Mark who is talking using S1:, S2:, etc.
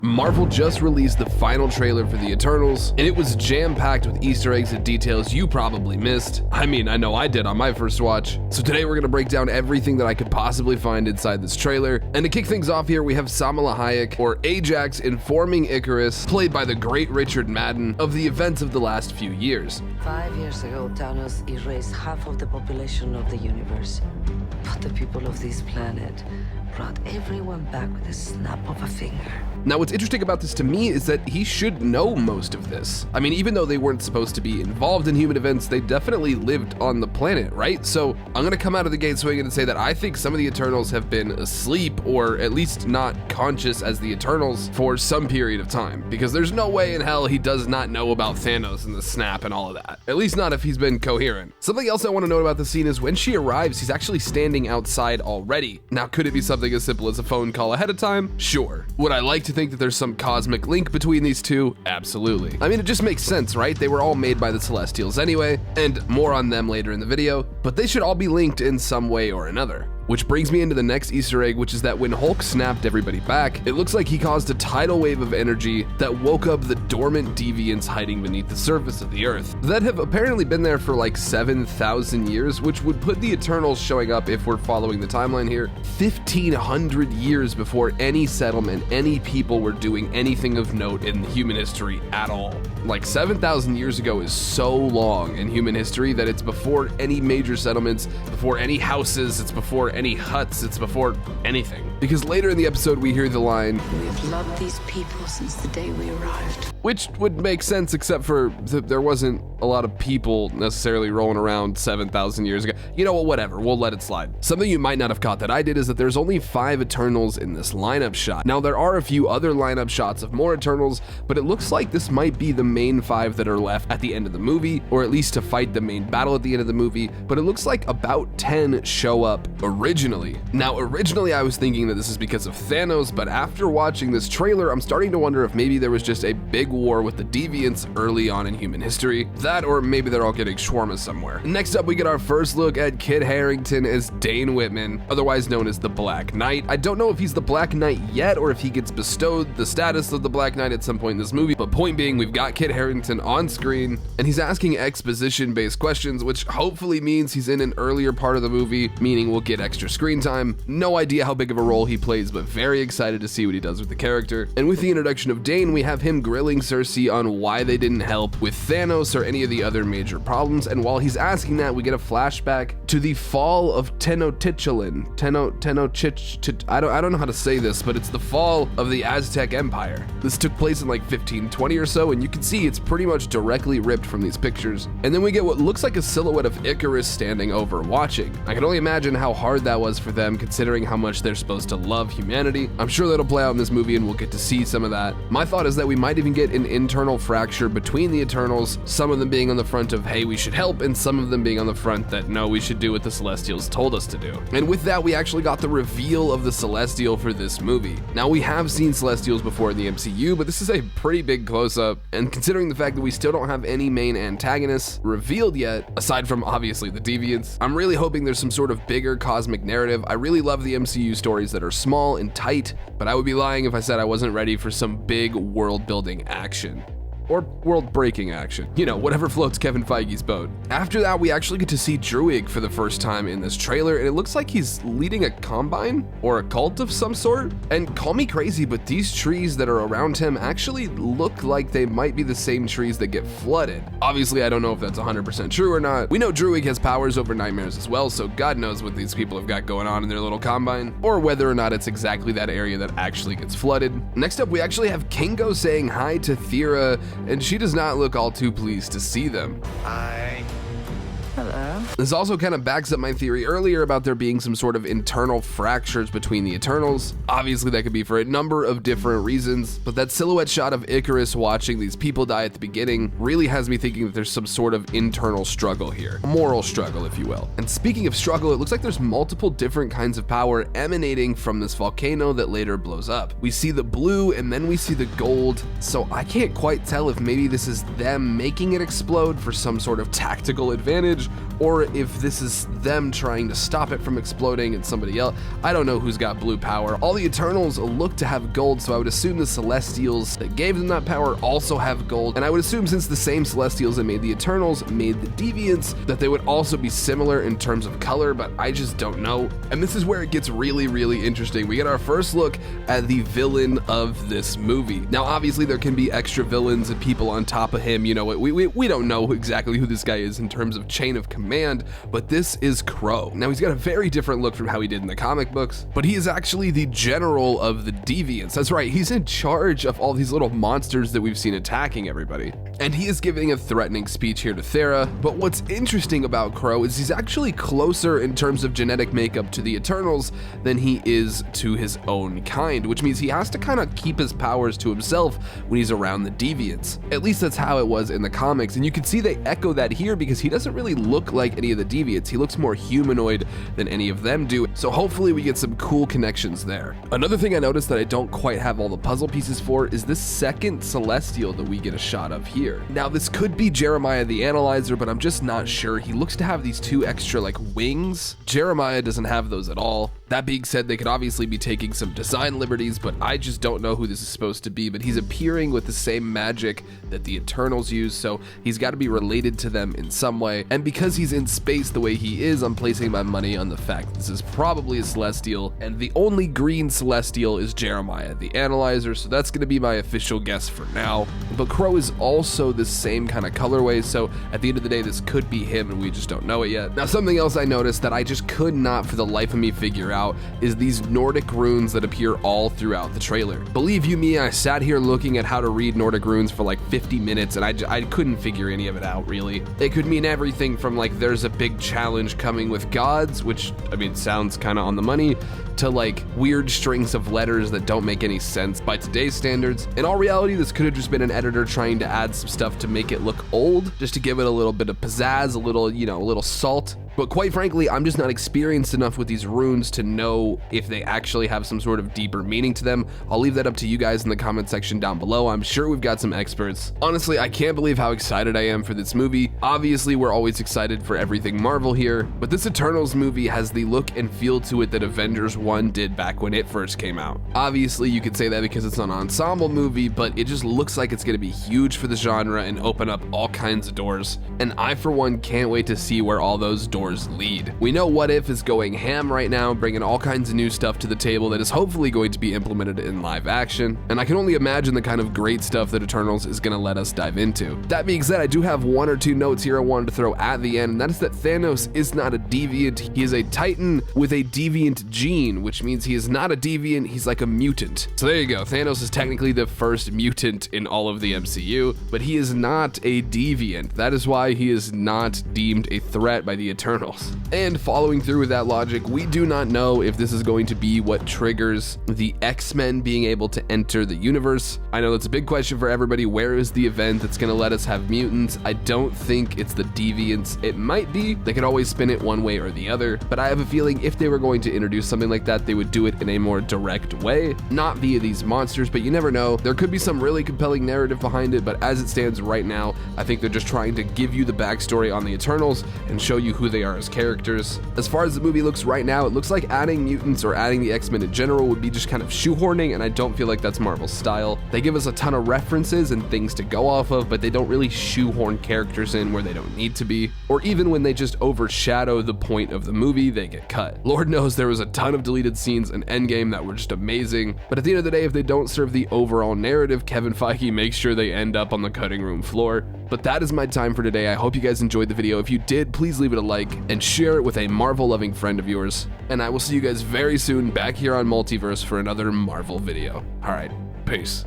S1: Marvel just released the final trailer for the Eternals, and it was jam-packed with Easter eggs and details you probably missed. I mean, I know I did on my first watch. So today we're gonna break down everything that I could possibly find inside this trailer. And to kick things off here, we have Salma Hayek, or Ajax, informing Icarus, played by the great Richard Madden, of the events of the last few years.
S2: 5 years ago, Thanos erased half of the population of the universe. But the people of this planet brought everyone back with a snap of a finger.
S1: Now, what's interesting about this to me is that he should know most of this. I mean, even though they weren't supposed to be involved in human events, they definitely lived on the planet, right? So I'm gonna come out of the gate swinging and say that I think some of the Eternals have been asleep, or at least not conscious as the Eternals, for some period of time. Because there's no way in hell he does not know about Thanos and the snap and all of that. At least not if he's been coherent. Something else I want to note about the scene is when she arrives, he's actually standing outside already. Now, could it be something as simple as a phone call ahead of time? Sure. Would I like to think that there's some cosmic link between these two? Absolutely. I mean, it just makes sense, right? They were all made by the Celestials anyway, and more on them later in the video, but they should all be linked in some way or another. Which brings me into the next Easter egg, which is that when Hulk snapped everybody back, it looks like he caused a tidal wave of energy that woke up the dormant deviants hiding beneath the surface of the Earth that have apparently been there for like 7,000 years, which would put the Eternals showing up, if we're following the timeline here, 1,500 years before any settlement, any people were doing anything of note in human history at all. Like 7,000 years ago is so long in human history that it's before any major settlements, before any houses, it's before any huts, it's before anything. Because later in the episode we hear the line,
S2: "We've loved these people since the day we arrived."
S1: which would make sense except for there wasn't a lot of people necessarily rolling around 7,000 years ago. You know what, whatever, we'll let it slide. Something you might not have caught that I did is that there's only 5 Eternals in this lineup shot. Now there are a few other lineup shots of more Eternals, but it looks like this might be the main 5 that are left at the end of the movie, or at least to fight the main battle at the end of the movie, but it looks like about 10 show up originally. Now originally I was thinking that this is because of Thanos, but after watching this trailer, I'm starting to wonder if maybe there was just a big war with the deviants early on in human history. That, or maybe they're all getting shawarma somewhere. Next up, we get our first look at Kit Harington as Dane Whitman, otherwise known as the Black Knight. I don't know if he's the Black Knight yet, or if he gets bestowed the status of the Black Knight at some point in this movie, but point being, we've got Kit Harington on screen, and he's asking exposition-based questions, which hopefully means he's in an earlier part of the movie, meaning we'll get extra screen time. No idea how big of a role he plays, but very excited to see what he does with the character. And with the introduction of Dane, we have him grilling Cersei on why they didn't help with Thanos or any of the other major problems, and while he's asking that, we get a flashback to the fall of Tenochtitlan. I don't know how to say this, but it's the fall of the Aztec Empire. This took place in like 1520 or so, and you can see it's pretty much directly ripped from these pictures. And then we get what looks like a silhouette of Icarus standing over watching. I can only imagine how hard that was for them, considering how much they're supposed to love humanity. I'm sure that'll play out in this movie and we'll get to see some of that. My thought is that we might even get an internal fracture between the Eternals, some of them being on the front of, hey, we should help, and some of them being on the front that, no, we should do what the Celestials told us to do. And with that, we actually got the reveal of the Celestial for this movie. Now, we have seen Celestials before in the MCU, but this is a pretty big close-up, and considering the fact that we still don't have any main antagonists revealed yet, aside from obviously the Deviants, I'm really hoping there's some sort of bigger cosmic narrative. I really love the MCU stories that are small and tight, but I would be lying if I said I wasn't ready for some big world-building action. Or world-breaking action. You know, whatever floats Kevin Feige's boat. After that, we actually get to see Druig for the first time in this trailer, and it looks like he's leading a combine or a cult of some sort. And call me crazy, but these trees that are around him actually look like they might be the same trees that get flooded. Obviously, I don't know if that's 100% true or not. We know Druig has powers over nightmares as well, so God knows what these people have got going on in their little combine, or whether or not it's exactly that area that actually gets flooded. Next up, we actually have Kingo saying hi to Thera, and she does not look all too pleased to see them.
S3: Hi.
S2: Hello.
S1: This also kind of backs up my theory earlier about there being some sort of internal fractures between the Eternals. Obviously that could be for a number of different reasons, but that silhouette shot of Icarus watching these people die at the beginning really has me thinking that there's some sort of internal struggle here. A moral struggle, if you will. And speaking of struggle, it looks like there's multiple different kinds of power emanating from this volcano that later blows up. We see the blue and then we see the gold, so I can't quite tell if maybe this is them making it explode for some sort of tactical advantage, or or if this is them trying to stop it from exploding and somebody else. I don't know who's got blue power. All the Eternals look to have gold, so I would assume the Celestials that gave them that power also have gold, and I would assume since the same Celestials that made the Eternals made the Deviants, that they would also be similar in terms of color, but I just don't know. And this is where it gets really, really interesting. We get our first look at the villain of this movie. Now, obviously, there can be extra villains and people on top of him. You know, we don't know exactly who this guy is in terms of chain of command, but this is Crow. Now, he's got a very different look from how he did in the comic books, but he is actually the general of the Deviants. That's right, he's in charge of all these little monsters that we've seen attacking everybody. And he is giving a threatening speech here to Thera, but what's interesting about Crow is he's actually closer in terms of genetic makeup to the Eternals than he is to his own kind, which means he has to kind of keep his powers to himself when he's around the Deviants. At least that's how it was in the comics, and you can see they echo that here because he doesn't really look like any of the Deviants. He looks more humanoid than any of them do, so hopefully we get some cool connections there. Another thing I noticed that I don't quite have all the puzzle pieces for is this second Celestial that we get a shot of here. Now, this could be Jeremiah the Analyzer, but I'm just not sure. He looks to have these two extra like wings. Jeremiah doesn't have those at all. That being said, they could obviously be taking some design liberties, but I just don't know who this is supposed to be. But he's appearing with the same magic that the Eternals use, so he's got to be related to them in some way. And because he's in space the way he is, I'm placing my money on the fact this is probably a Celestial, and the only green Celestial is Jeremiah the Analyzer, so that's going to be my official guess for now. But Crow is also the same kind of colorway, so at the end of the day, this could be him, and we just don't know it yet. Now, something else I noticed that I just could not for the life of me figure out is these Nordic runes that appear all throughout the trailer. Believe you me, I sat here looking at how to read Nordic runes for like 50 minutes and I couldn't figure any of it out, really. It could mean everything from like there's a big challenge coming with gods, which I mean sounds kind of on the money, to like weird strings of letters that don't make any sense by today's standards. In all reality, this could have just been an editor trying to add some stuff to make it look old, just to give it a little bit of pizzazz, a little salt. But quite frankly, I'm just not experienced enough with these runes to know if they actually have some sort of deeper meaning to them. I'll leave that up to you guys in the comment section down below. I'm sure we've got some experts. Honestly, I can't believe how excited I am for this movie. Obviously, we're always excited for everything Marvel here, but this Eternals movie has the look and feel to it that Avengers 1 did back when it first came out. Obviously, you could say that because it's an ensemble movie, but it just looks like it's going to be huge for the genre and open up all kinds of doors. And I, for one, can't wait to see where all those doors lead. We know What If is going ham right now, bringing all kinds of new stuff to the table that is hopefully going to be implemented in live action, and I can only imagine the kind of great stuff that Eternals is going to let us dive into. That being said, I do have one or two notes here I wanted to throw at the end, and that is that Thanos is not a deviant. He is a Titan with a deviant gene, which means he is not a deviant, he's like a mutant. So there you go, Thanos is technically the first mutant in all of the MCU, but he is not a deviant. That is why he is not deemed a threat by the Eternals. And following through with that logic, we do not know if this is going to be what triggers the X-Men being able to enter the universe. I know that's a big question for everybody. Where is the event that's going to let us have mutants? I don't think it's the Deviants. It might be. They could always spin it one way or the other, but I have a feeling if they were going to introduce something like that, they would do it in a more direct way, not via these monsters, but you never know. There could be some really compelling narrative behind it, but as it stands right now, I think they're just trying to give you the backstory on the Eternals and show you who they are as characters. As far as the movie looks right now, it looks like adding mutants or adding the X-Men in general would be just kind of shoehorning, and I don't feel like that's Marvel's style. They give us a ton of references and things to go off of, but they don't really shoehorn characters in where they don't need to be, or even when they just overshadow the point of the movie, they get cut. Lord knows there was a ton of deleted scenes in Endgame that were just amazing, but at the end of the day, if they don't serve the overall narrative, Kevin Feige makes sure they end up on the cutting room floor. But that is my time for today. I hope you guys enjoyed the video. If you did, please leave it a like and share it with a Marvel-loving friend of yours. And I will see you guys very soon back here on Multiverse for another Marvel video. All right, peace.